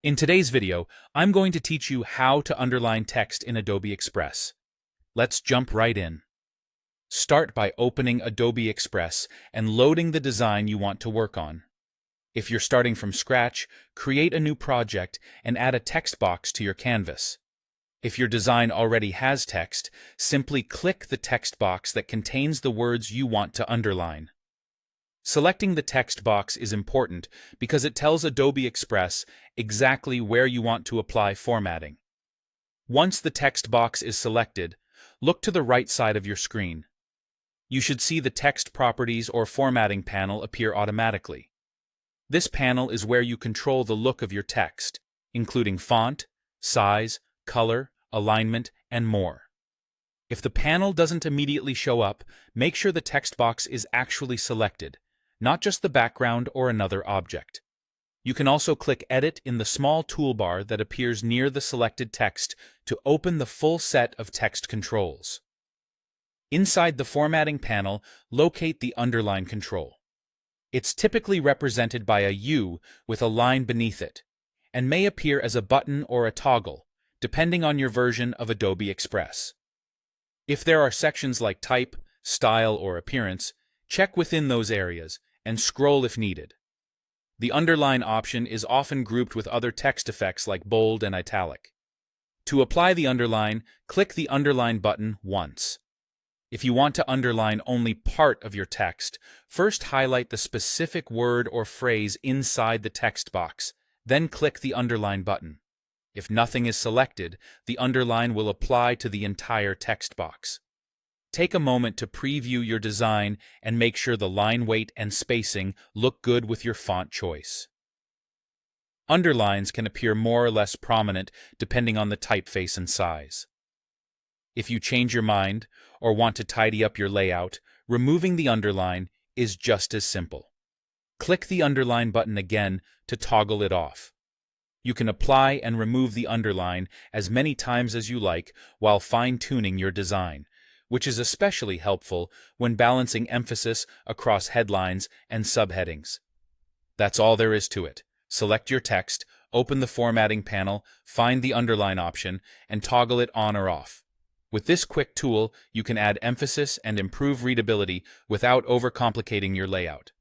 In today's video, I'm going to teach you how to underline text in Adobe Express. Let's jump right in. Start by opening Adobe Express and loading the design you want to work on. If you're starting from scratch, create a new project and add a text box to your canvas. If your design already has text, simply click the text box that contains the words you want to underline. Selecting the text box is important because it tells Adobe Express exactly where you want to apply formatting. Once the text box is selected, look to the right side of your screen. You should see the Text Properties or Formatting panel appear automatically. This panel is where you control the look of your text, including font, size, color, alignment, and more. If the panel doesn't immediately show up, make sure the text box is actually selected, not just the background or another object. You can also click Edit in the small toolbar that appears near the selected text to open the full set of text controls. Inside the Formatting panel, locate the Underline control. It's typically represented by a U with a line beneath it, and may appear as a button or a toggle, depending on your version of Adobe Express. If there are sections like Type, Style, or Appearance, check within those areas and scroll if needed. The Underline option is often grouped with other text effects like bold and italic. To apply the underline, click the Underline button once. If you want to underline only part of your text, first highlight the specific word or phrase inside the text box, then click the Underline button. If nothing is selected, the underline will apply to the entire text box. Take a moment to preview your design and make sure the line weight and spacing look good with your font choice. Underlines can appear more or less prominent depending on the typeface and size. If you change your mind or want to tidy up your layout, removing the underline is just as simple. Click the Underline button again to toggle it off. You can apply and remove the underline as many times as you like while fine-tuning your design, which is especially helpful when balancing emphasis across headlines and subheadings. That's all there is to it. Select your text, open the Formatting panel, find the Underline option, and toggle it on or off. With this quick tool, you can add emphasis and improve readability without overcomplicating your layout.